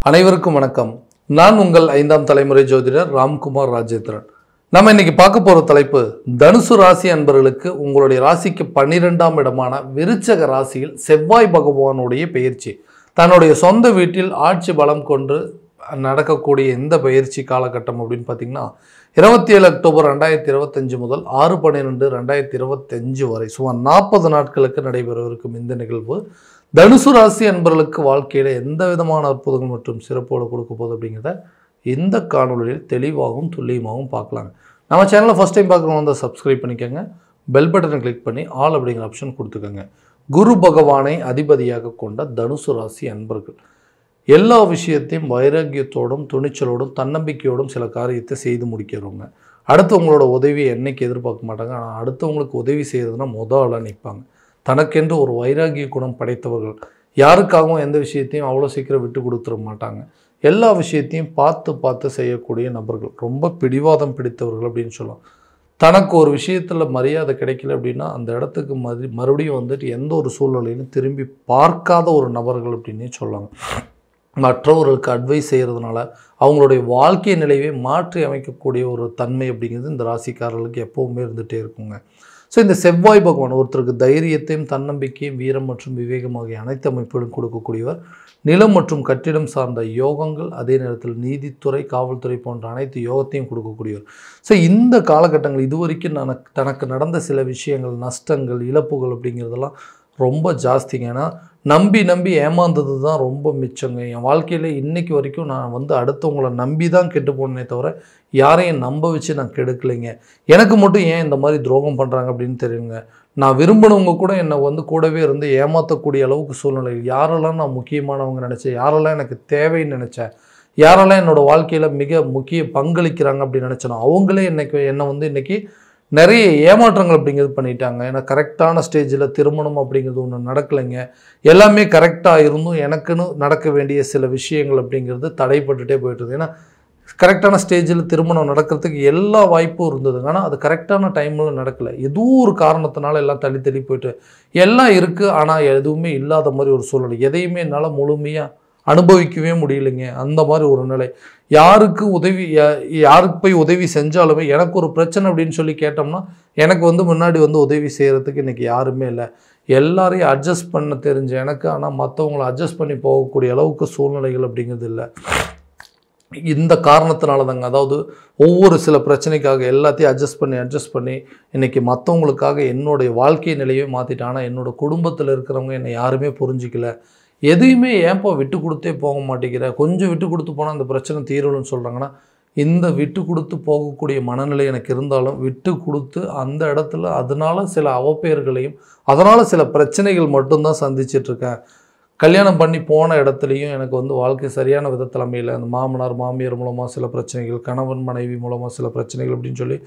அனைவருக்கும் வணக்கம். நான் உங்கள் 5ஆம் தலைமுறை ஜோதிடர் ராம்குமார் ராஜேந்திரன். நம்ம இன்னைக்கு பார்க்க போற தலைப்பு தனுசு ராசி அன்பர்களுக்கு உங்களுடைய ராசிக்கு 12ஆம் இடமான விருச்சக ராசியில் செவ்வாய் பகவானுடைய பெயர்ச்சி தன்னுடைய சொந்த வீட்டில் ஆட்சி பலம் கொண்டு நடக்கக்கூடிய இந்த பெயர்ச்சி காலகட்டம் அப்படின்னு பார்த்தீங்கன்னா 27 அக்டோபர் 2025 முதல் 6/12/2025 வரை சுமார் 40 நாட்களுக்கு நடைபெறவிருக்கும் இந்த நிகழ்வு தனுசு ராசி அன்பர்களுக்கு வாழ்க்கையில் எந்த விதமான அற்புதங்கள் மற்றும் சிறப்போடு கொடுக்க போகுது அப்படிங்கிறத இந்த காணொலியில் தெளிவாகவும் துல்லியமாகவும் பார்க்கலாங்க. நம்ம சேனலை ஃபஸ்ட் டைம் பார்க்குறவங்க வந்து சப்ஸ்கிரைப் பண்ணிக்கோங்க, பெல் பட்டனை கிளிக் பண்ணி ஆல் அப்படிங்கிற ஆப்ஷன் கொடுத்துக்கோங்க. குரு பகவானை அதிபதியாக கொண்ட தனுசு ராசி அன்பர்கள் எல்லா விஷயத்தையும் வைராக்கியத்தோடும் துணிச்சலோடும் தன்னம்பிக்கையோடும் சில காரியத்தை செய்து முடிக்கிறவங்க. அடுத்தவங்களோட உதவியை என்னைக்கு எதிர்பார்க்க மாட்டாங்க. ஆனால் அடுத்தவங்களுக்கு உதவி செய்கிறதுனா முதல்ல நிற்பாங்க. தனக்கென்று ஒரு வைராகிய குணம் படைத்தவர்கள். யாருக்காகவும் எந்த விஷயத்தையும் அவ்வளோ சீக்கிரம் விட்டு கொடுத்துட மாட்டாங்க. எல்லா விஷயத்தையும் பார்த்து செய்யக்கூடிய நபர்கள். ரொம்ப பிடிவாதம் பிடித்தவர்கள் அப்படின்னு சொல்லலாம். தனக்கு ஒரு விஷயத்தில் மரியாதை கிடைக்கல அப்படின்னா அந்த இடத்துக்கு மறுபடியும் வந்துட்டு எந்த ஒரு சூழ்நிலையிலும் திரும்பி பார்க்காத ஒரு நபர்கள் அப்படின்னே சொல்லலாம். மற்றவர்களுக்கு அட்வைஸ் செய்கிறதுனால அவங்களுடைய வாழ்க்கை நிலையை மாற்றி அமைக்கக்கூடிய ஒரு தன்மை அப்படிங்கிறது இந்த ராசிக்காரர்களுக்கு எப்போவுமே இருந்துகிட்டே இருக்குங்க. ஸோ இந்த செவ்வாய் பகவான் ஒருத்தருக்கு தைரியத்தையும் தன்னம்பிக்கையும் வீரம் மற்றும் விவேகம் ஆகிய அனைத்து அமைப்புகளும் கொடுக்கக்கூடியவர். நிலம் மற்றும் கட்டிடம் சார்ந்த யோகங்கள், அதே நேரத்தில் நீதித்துறை, காவல்துறை போன்ற அனைத்து யோகத்தையும் கொடுக்கக்கூடியவர். ஸோ இந்த காலகட்டங்கள் இதுவரைக்கும் தனக்கு நடந்த சில விஷயங்கள், நஷ்டங்கள், இழப்புகள் அப்படிங்கிறதெல்லாம் ரொம்ப ஜாஸ்திங்க. ஏன்னா நம்பி ஏமாந்தது தான் ரொம்ப மிச்சங்க. என் வாழ்க்கையில் இன்றைக்கி வரைக்கும் நான் வந்து அடுத்தவங்களை நம்பி தான் கெட்டு போனேனே தவிர யாரையும் நம்ப வச்சு நான் கெடுக்கலைங்க. எனக்கு மட்டும் ஏன் இந்த மாதிரி துரோகம் பண்ணுறாங்க அப்படின்னு தெரியுங்க. நான் விரும்பினவங்க கூட என்னை வந்து கூடவே இருந்து ஏமாற்றக்கூடிய அளவுக்கு சூழ்நிலை. யாரெல்லாம் நான் முக்கியமானவங்க நினச்சேன், யாரெல்லாம் எனக்கு தேவைன்னு நினச்சேன், யாரெல்லாம் என்னோடய வாழ்க்கையில் மிக முக்கிய பங்களிக்கிறாங்க அப்படின்னு நினச்சேனோ அவங்களே என்னை வந்து இன்றைக்கி நிறைய ஏமாற்றங்கள் அப்படிங்கிறது பண்ணிட்டாங்க. ஏன்னா கரெக்டான ஸ்டேஜில் திருமணம் அப்படிங்கிறது ஒன்று நடக்கலைங்க. எல்லாமே கரெக்டாக இருந்தும் எனக்குன்னு நடக்க வேண்டிய சில விஷயங்கள் அப்படிங்கிறது தடைப்பட்டுட்டே போயிட்டுருது. ஏன்னா கரெக்டான ஸ்டேஜில் திருமணம் நடக்கிறதுக்கு எல்லா வாய்ப்பும் இருந்ததுங்க. ஆனால் அது கரெக்டான டைமில் நடக்கலை. ஏதோ ஒரு காரணத்தினால எல்லாம் தள்ளி போயிட்டு எல்லாம் இருக்குது. ஆனால் எதுவுமே இல்லாத மாதிரி ஒரு சூழ்நிலை. எதையுமே என்னால் முழுமையாக அனுபவிக்கவே முடியலைங்க. அந்த மாதிரி ஒரு நிலை. யாருக்கு போய் உதவி செஞ்சாலுமே எனக்கு ஒரு பிரச்சனை அப்படின்னு சொல்லி கேட்டோம்னா எனக்கு வந்து முன்னாடி வந்து உதவி செய்கிறதுக்கு இன்றைக்கி யாருமே இல்லை. எல்லாரையும் அட்ஜஸ்ட் பண்ண தெரிஞ்ச எனக்கு ஆனால் மற்றவங்கள அட்ஜஸ்ட் பண்ணி போகக்கூடிய அளவுக்கு சூழ்நிலைகள் அப்படிங்கிறது இல்லை. இந்த காரணத்தினால தாங்க, அதாவது ஒவ்வொரு சில பிரச்சனைக்காக எல்லாத்தையும் அட்ஜஸ்ட் பண்ணி இன்றைக்கி மற்றவங்களுக்காக என்னுடைய வாழ்க்கை நிலையே மாற்றிட்டேன். ஆனால் என்னோடய குடும்பத்தில் இருக்கிறவங்க என்னை யாருமே புரிஞ்சிக்கல. எதையுமே ஏன்ப்பா விட்டு கொடுத்தே போக மாட்டேங்கிற, கொஞ்சம் விட்டு கொடுத்து போனால் அந்த பிரச்சனை தீரணும்னு சொல்கிறாங்கன்னா இந்த விட்டு கொடுத்து போகக்கூடிய மனநிலை எனக்கு இருந்தாலும் விட்டு கொடுத்து அந்த இடத்துல அதனால் சில அவப்பெயர்களையும் அதனால் சில பிரச்சனைகள் மட்டும்தான் சந்திச்சிட்ருக்கேன். கல்யாணம் பண்ணி போன இடத்துலையும் எனக்கு வந்து வாழ்க்கை சரியான விதத்தில் அமையல. அந்த மாமனார் மாமியார் மூலமாக சில பிரச்சனைகள், கணவன் மனைவி மூலமாக சில பிரச்சனைகள் அப்படின்னு சொல்லி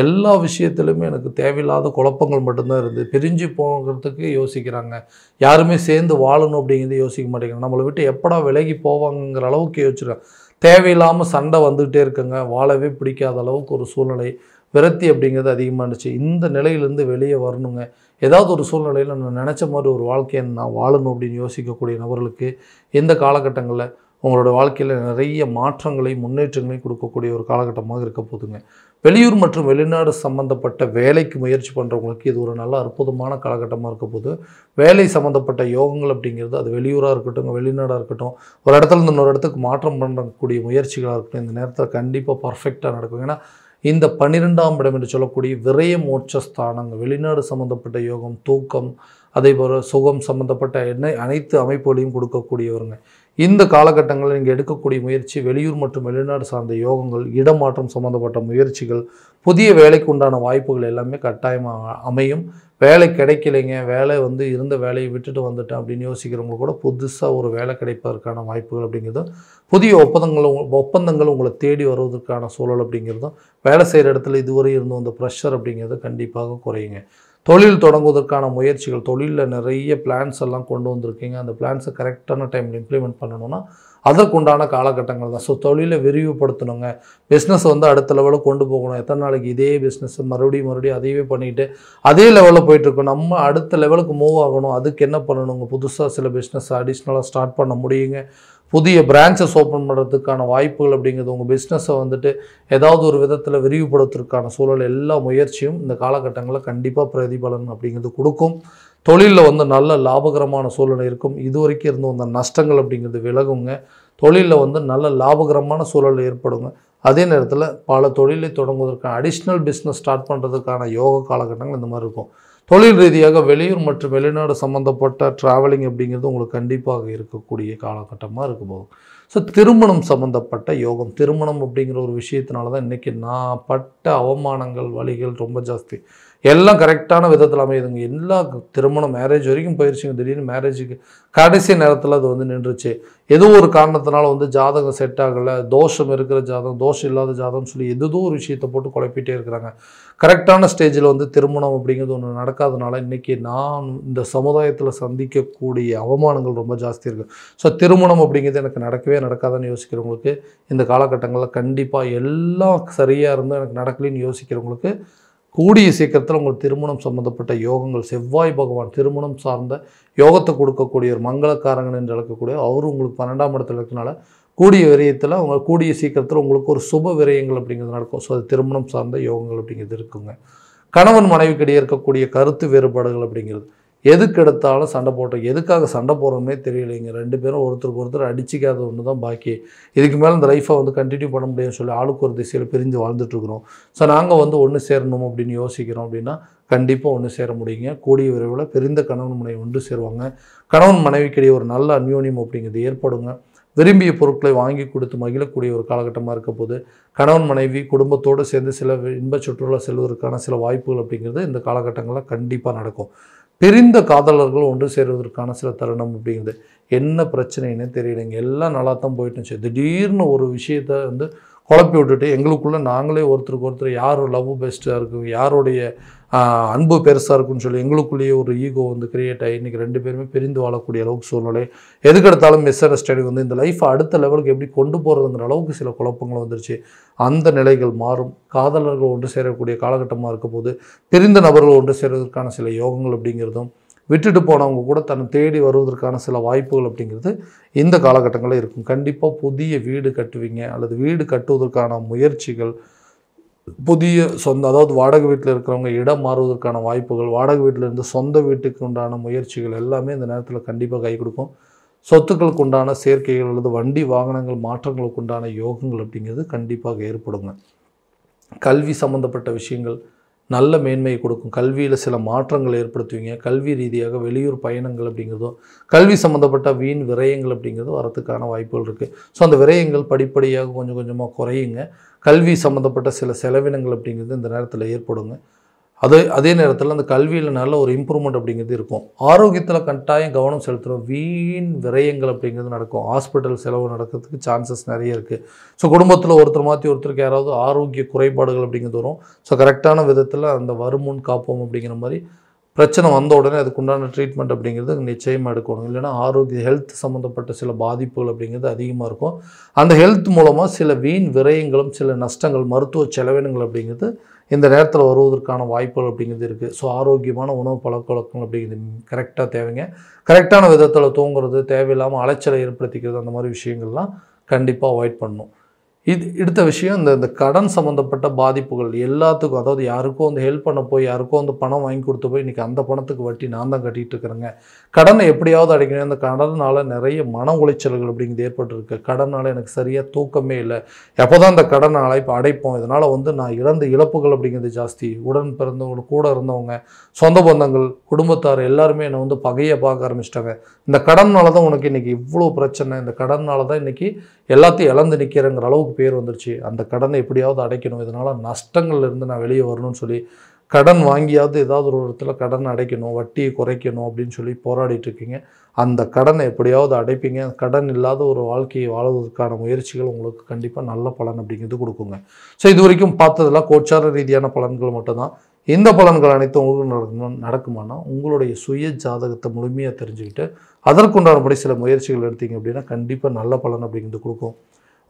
எல்லா விஷயத்துலையுமே எனக்கு தேவையில்லாத குழப்பங்கள் மட்டும்தான் இருக்குது. பிரிஞ்சு போகிறதுக்கு யோசிக்கிறாங்க. யாருமே சேர்ந்து வாழணும் அப்படிங்கிறது யோசிக்க மாட்டேங்கிறாங்க. நம்மளை விட்டு எப்படா விலகி போவாங்கங்கிற அளவுக்கு யோசிச்சுருக்காங்க. தேவையில்லாமல் சண்டை வந்துகிட்டே இருக்குங்க. வாழவே பிடிக்காத அளவுக்கு ஒரு சூழ்நிலை, விரக்தி அப்படிங்கிறது அதிகமாக இருந்துச்சு. இந்த நிலையிலேருந்து வெளியே வரணுங்க. ஏதாவது ஒரு சூழ்நிலையில் நான் நினச்ச மாதிரி ஒரு வாழ்க்கையை நான் வாழணும் அப்படின்னு யோசிக்கக்கூடிய நபர்களுக்கு இந்த காலகட்டங்களில் உங்களோட வாழ்க்கையில் நிறைய மாற்றங்களையும் முன்னேற்றங்களையும் கொடுக்கக்கூடிய ஒரு காலகட்டமாக இருக்க போதுங்க. வெளியூர் மற்றும் வெளிநாடு சம்மந்தப்பட்ட வேலைக்கு முயற்சி பண்ணுறவங்களுக்கு இது ஒரு நல்ல அற்புதமான காலகட்டமாக இருக்க போது. வேலை சம்மந்தப்பட்ட யோகங்கள் அப்படிங்கிறது அது வெளியூராக இருக்கட்டும், வெளிநாடாக இருக்கட்டும், ஒரு இடத்துல இருந்து இன்னொரு இடத்துக்கு மாற்றம் பண்ணக்கூடிய முயற்சிகளாக இருக்கட்டும், இந்த நேரத்தில் கண்டிப்பாக பர்ஃபெக்டாக நடக்கும். ஏன்னா இந்த 12ஆம் இடம் என்று சொல்லக்கூடிய விரய மோட்ச ஸ்தானங்கள், வெளிநாடு சம்மந்தப்பட்ட யோகம், தூக்கம், அதே போல் சுகம் சம்மந்தப்பட்ட அனைத்து அமைப்புகளையும் கொடுக்கக்கூடியவருங்க. இந்த காலகட்டங்களில் நீங்கள் எடுக்கக்கூடிய முயற்சி வெளியூர் மற்றும் வெளிநாடு சார்ந்த யோகங்கள், இடமாற்றம் சம்மந்தப்பட்ட முயற்சிகள், புதிய வேலைக்கு உண்டான வாய்ப்புகள் எல்லாமே கட்டாயமாக அமையும். வேலை கிடைக்கலைங்க, வேலை வந்து இருந்த வேலையை விட்டுட்டு வந்துட்டேன் அப்படின்னு யோசிக்கிறவங்க கூட புதுசாக ஒரு வேலை கிடைப்பதற்கான வாய்ப்புகள் அப்படிங்கிறதும், புதிய ஒப்பந்தங்கள் உங்களை தேடி வருவதற்கான சூழல் அப்படிங்கிறதும், வேலை செய்கிற இடத்துல இதுவரை இருந்து வந்த ப்ரெஷர் அப்படிங்கிறது கண்டிப்பாக குறையுங்க. தொழில் தொடங்குவதற்கான முயற்சிகள், தொழிலில் நிறைய பிளான்ஸ் எல்லாம் கொண்டு வந்திருக்கீங்க. அந்த பிளான்ஸை கரெக்டான டைமில் இம்ப்ளிமெண்ட் பண்ணணும்னா அதற்குண்டான காலகட்டங்கள் தான். ஸோ தொழிலை விரிவுபடுத்தணுங்க. பிஸ்னஸ் வந்து அடுத்த லெவலில் கொண்டு போகணும். எத்தனை நாளைக்கு இதே பிஸ்னஸ் மறுபடியும் அதையவே பண்ணிவிட்டு அதே லெவலில் போயிட்டுருக்கோம். நம்ம அடுத்த லெவலுக்கு மூவ் ஆகணும். அதுக்கு என்ன பண்ணணுங்க? புதுசாக சில பிஸ்னஸ் அடிஷ்னலாக ஸ்டார்ட் பண்ண முடியுங்க. புதிய பிரான்ச்சஸ் ஓப்பன் பண்ணுறதுக்கான வாய்ப்புகள் அப்படிங்கிறது, உங்கள் பிஸ்னஸை வந்துட்டு ஏதாவது ஒரு விதத்தில் விரிவுபடுத்துறதுக்கான சூழல், எல்லா முயற்சியும் இந்த காலகட்டங்களில் கண்டிப்பாக பிரதிபலன் அப்படிங்கிறது கொடுக்கும். தொழிலில் வந்து நல்ல லாபகரமான சூழ்நிலை இருக்கும். இது வரைக்கும் இருந்து வந்த நஷ்டங்கள் அப்படிங்கிறது விலகுங்க. தொழிலில் வந்து நல்ல லாபகரமான சூழல் ஏற்படுங்க. அதே நேரத்தில் பல தொழிலை தொடங்குவதற்கான அடிஷ்னல் பிஸ்னஸ் ஸ்டார்ட் பண்ணுறதுக்கான யோக காலகட்டங்கள் இந்த மாதிரி இருக்கும். தொழில் ரீதியாக வெளியூர் மற்றும் வெளிநாடு சம்மந்தப்பட்ட ட்ராவலிங் அப்படிங்கிறது உங்களுக்கு கண்டிப்பாக இருக்கக்கூடிய காலகட்டமாக இருக்க போகும். ஸோ திருமணம் சம்மந்தப்பட்ட யோகம், திருமணம் அப்படிங்கிற ஒரு விஷயத்தினால தான் இன்றைக்கி நான் பட்ட அவமானங்கள், வலிகள் ரொம்ப ஜாஸ்தி. எல்லாம் கரெக்டான விதத்தில் அமையுதுங்க. எல்லா திருமணம் மேரேஜ் வரைக்கும் போயிடுச்சுங்க. திடீர்னு மேரேஜுக்கு கடைசி நேரத்தில் அது வந்து நின்றுச்சு. ஏதோ ஒரு காரணத்தினால வந்து ஜாதகம் செட் ஆகலை, தோஷம் இருக்கிற ஜாதகம், தோஷம் இல்லாத ஜாதகம் சொல்லி ஏதோ ஒரு விஷயத்தை போட்டு குழப்பிட்டே இருக்கிறாங்க. கரெக்டான ஸ்டேஜில் வந்து திருமணம் அப்படிங்கிறது ஒன்று நடக்காதனால இன்றைக்கி நான் இந்த சமுதாயத்தில் சந்திக்கக்கூடிய அவமானங்கள் ரொம்ப ஜாஸ்தி இருக்குது. ஸோ திருமணம் அப்படிங்கிறது எனக்கு நடக்கவே நடக்காதுன்னு யோசிக்கிறவங்களுக்கு இந்த காலகட்டங்களில் கண்டிப்பாக எல்லாம் சரியாக இருந்தும் எனக்கு நடக்கலைன்னு யோசிக்கிறவங்களுக்கு கூடிய சீக்கிரத்தில் உங்களுக்கு திருமணம் சம்மந்தப்பட்ட யோகங்கள், செவ்வாய் பகவான் திருமணம் சார்ந்த யோகத்தை கொடுக்கக்கூடிய ஒரு மங்களக்காரங்கன் என்று அழைக்கக்கூடிய அவரும் உங்களுக்கு 12ஆம் இடத்துல இருக்கனால கூடிய விரயத்தில் கூடிய சீக்கிரத்தில் உங்களுக்கு ஒரு சுப விரயங்கள் அப்படிங்கிறது நடக்கும். ஸோ அது திருமணம் சார்ந்த யோகங்கள் அப்படிங்கிறது இருக்குங்க. கணவன் மனைவிக்கிடையே இருக்கக்கூடிய கருத்து வேறுபாடுகள் அப்படிங்கிறது, எதுக்கு எடுத்தாலும் சண்டை போட்டோம், எதுக்காக சண்டை போடுறோம்னே தெரியலைங்க. 2 பேரும் ஒருத்தருக்கு ஒருத்தர் அடிச்சிக்காத ஒன்று தான் பாக்கி. இதுக்கு மேலே இந்த லைஃப்பை வந்து கண்டினியூ பண்ண முடியும்னு சொல்லி ஆளுக்கு ஒரு திசையில் பிரிஞ்சு வாழ்ந்துட்டுருக்குறோம். ஸோ நாங்கள் வந்து ஒன்று சேரணும் அப்படின்னு யோசிக்கிறோம் அப்படின்னா கண்டிப்பாக ஒன்று சேர முடியுங்க. கூடிய விரைவில் பிரிந்த கணவன் மனைவி ஒன்று சேருவாங்க. கணவன் மனைவிக்கிடையே ஒரு நல்ல அந்யோன்யம் அப்படிங்கிறது ஏற்படுங்க. விரும்பிய பொருட்களை வாங்கி கொடுத்து மகிழக்கூடிய ஒரு காலகட்டமாக இருக்க போது கணவன் மனைவி குடும்பத்தோடு சேர்ந்து சில இன்ப சுற்றுலா செல்வதற்கான சில வாய்ப்புகள் அப்படிங்கிறது இந்த காலகட்டங்களில் கண்டிப்பாக நடக்கும். பிரிந்த காதலர்கள் ஒன்று சேருவதற்கான சில தருணம் அப்படிங்கிறது, என்ன பிரச்சனைன்னு தெரியலைங்க. எல்லாம் நல்லா தான் போயிட்டு இருந்துச்சு. திடீர்னு ஒரு விஷயத்தை வந்து குழப்பி விட்டுட்டு எங்களுக்குள்ளே நாங்களே ஒருத்தருக்கு ஒருத்தர் யார் லவ் பெஸ்ட்டாக இருக்கும், யாருடைய அன்பு பெருசாக இருக்குன்னு சொல்லி எங்களுக்குள்ளேயே ஒரு ஈகோ வந்து கிரியேட் ஆகி இன்றைக்கி 2 பேருமே பிரிந்து வாழக்கூடிய அளவுக்கு சூழ்நிலை. எதுக்கெடுத்தாலும் மிஸ் அண்டர்ஸ்டாண்டிங் வந்து இந்த லைஃப்பை அடுத்த லெவலுக்கு எப்படி கொண்டு போகிறதுங்கிற அளவுக்கு சில குழப்பங்கள் வந்துருச்சு. அந்த நிலைகள் மாறும். காதலர்கள் ஒன்று சேரக்கூடிய காலகட்டமாக இருக்க போது பிரிந்த நபர்கள் ஒன்று சேருவதற்கான சில யோகங்கள் அப்படிங்கிறதும், விட்டுட்டு போனவங்க கூட தன்னை தேடி வருவதற்கான சில வாய்ப்புகள் அப்படிங்கிறது இந்த காலகட்டங்களில் இருக்கும். கண்டிப்பாக புதிய வீடு கட்டுவீங்க அல்லது வீடு கட்டுவதற்கான முயற்சிகள், புதிய சொந்த அதாவது வாடகை வீட்டில் இருக்கிறவங்க இடம் மாறுவதற்கான வாய்ப்புகள், வாடகை வீட்டில் இருந்து சொந்த வீட்டுக்கு உண்டான முயற்சிகள் எல்லாமே இந்த நேரத்தில் கண்டிப்பாக கை கொடுக்கும். சொத்துக்களுக்கு உண்டான சேர்க்கைகள் அல்லது வண்டி வாகனங்கள் மாற்றங்களுக்கு உண்டான யோகங்கள் அப்படிங்கிறது கண்டிப்பாக ஏற்படுங்க. கல்வி சம்மந்தப்பட்ட விஷயங்கள் நல்ல மேன்மையை கொடுக்கும். கல்வியில் சில மாற்றங்கள் ஏற்படுத்துவீங்க. கல்வி ரீதியாக வெளியூர் பயணங்கள் அப்படிங்கிறதும், கல்வி சம்மந்தப்பட்ட வீண் விரயங்கள் அப்படிங்கிறதும் வரத்துக்கான வாய்ப்புகள் இருக்குது. ஸோ அந்த விரயங்கள் படிப்படியாக கொஞ்சம் கொஞ்சமாக குறையுங்க. கல்வி சம்மந்தப்பட்ட சில செலவினங்கள் அப்படிங்கிறது இந்த நேரத்தில் ஏற்படுங்க. அதே நேரத்தில் அந்த கல்வியில் நல்ல ஒரு இம்ப்ரூவ்மெண்ட் அப்படிங்கிறது இருக்கும். ஆரோக்கியத்தில் கட்டாயம் கவனம் செலுத்துகிறோம். வீண் விரயங்கள் அப்படிங்கிறது நடக்கும். ஹாஸ்பிட்டல் செலவு நடக்கிறதுக்கு சான்சஸ் நிறைய இருக்குது. ஸோ குடும்பத்தில் ஒருத்தர் மாற்றி ஒருத்தருக்கு யாராவது ஆரோக்கிய குறைபாடுகள் அப்படிங்கிறது வரும். ஸோ கரெக்டான விதத்தில் அந்த வருமுன் காப்போம் அப்படிங்கிற மாதிரி பிரச்சனை வந்த உடனே அதுக்குண்டான ட்ரீட்மெண்ட் அப்படிங்கிறது நிச்சயமாக எடுக்கணும். இல்லைன்னா ஹெல்த் சம்மந்தப்பட்ட சில பாதிப்புகள் அப்படிங்கிறது அதிகமாக இருக்கும். அந்த ஹெல்த் மூலமாக சில வீண் விரயங்களும் சில நஷ்டங்கள், மருத்துவ செலவினங்கள் அப்படிங்கிறது இந்த நேரத்தில் வருவதற்கான வாய்ப்புகள் அப்படிங்கிறது இருக்குது. ஸோ ஆரோக்கியமான உணவு பழக்கவழக்கங்கள் அப்படிங்கிறது கரெக்டாக தேவைங்க. கரெக்டான விதத்தில் தூங்குறது, தேவையில்லாமல் அலைச்சலை ஏற்படுத்திக்கிறது, அந்த மாதிரி விஷயங்கள்லாம் கண்டிப்பாக அவாய்ட் பண்ணணும். அடுத்த விஷயம் இந்த கடன் சம்மந்தப்பட்ட பாதிப்புகள் எல்லாத்துக்கும், அதாவது யாருக்கோ வந்து ஹெல்ப் பண்ண போய் யாருக்கோ வந்து பணம் வாங்கி கொடுத்து போய் இன்றைக்கி அந்த பணத்துக்கு வட்டி நான் தான் கட்டிகிட்டு இருக்கிறேங்க. கடனை எப்படியாவது அடைக்கணும். அந்த கடனால் நிறைய மன உளைச்சல்கள் அப்படிங்கிறது ஏற்பட்டுருக்கு. கடனால் எனக்கு சரியாக தூக்கமே இல்லை. எப்போ தான் இந்த கடனை அடைப்போம், இதனால் வந்து நான் இழந்த இழப்புகள் அப்படிங்கிறது ஜாஸ்தி. உடன் பிறந்தவங்க, கூட இருந்தவங்க, சொந்த பந்தங்கள், குடும்பத்தார் எல்லாருமே என்னை வந்து பகையை பார்க்க ஆரம்பிச்சிட்டாங்க. இந்த கடனால் தான் உனக்கு இன்றைக்கி இவ்வளோ பிரச்சனை, இந்த கடனால் தான் இன்றைக்கி எல்லாத்தையும் இழந்து நிற்கிறங்கிற அளவுக்கு பேர் வந்துருச்சு. அந்த கடனை எப்படியாவது அடைக்கணும், இதனால் நஷ்டங்கள்லேருந்து நான் வெளியே வரணும்னு சொல்லி கடன் வாங்கியாவது ஏதாவது ஒரு இடத்துல கடன் அடைக்கணும், வட்டியை குறைக்கணும் அப்படின்னு சொல்லி போராடிட்டு இருக்கீங்க. அந்த கடனை எப்படியாவது அடைப்பீங்க. கடன் இல்லாத ஒரு வாழ்க்கையை வாழ்வதற்கான முயற்சிகள் உங்களுக்கு கண்டிப்பாக நல்ல பலன் அப்படிங்கிறது கொடுக்குங்க. ஸோ இது வரைக்கும் பார்த்ததெல்லாம் கோச்சார ரீதியான பலன்கள் மட்டும்தான். இந்த பலன்கள் அனைத்தும் உங்களுக்கு நடக்குமானா உங்களுடைய சுய ஜாதகத்தை முழுமையாக தெரிஞ்சுக்கிட்டு அதற்குண்டானபடி சில முயற்சிகள் எடுத்தீங்க அப்படின்னா கண்டிப்பாக நல்ல பலன் அப்படிங்கிறது கொடுக்கும்.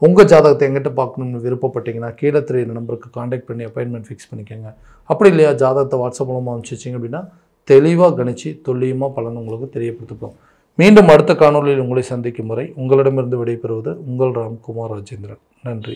உங்கள் ஜாதகத்தை எங்கிட்ட பார்க்கணும்னு விருப்பப்பட்டீங்கன்னா கீழே தெரியுற நம்பருக்கு காண்டாக்ட் பண்ணி அப்பாயின்மெண்ட் ஃபிக்ஸ் பண்ணிக்கோங்க. அப்படி இல்லையா ஜாதகத்தை வாட்ஸ்அப் மூலமாக அனுப்பிச்சிச்சிங்க அப்படின்னா தெளிவாக கணிச்சு துல்லியமாக பலன் உங்களுக்கு தெரியப்படுத்திப்போம். மீண்டும் அடுத்த காணொளியில் உங்களை சந்திக்கும் வரை உங்களிடமிருந்து விடைபெறுவது உங்கள் ராம்குமார் ராஜேந்திரன். நன்றி.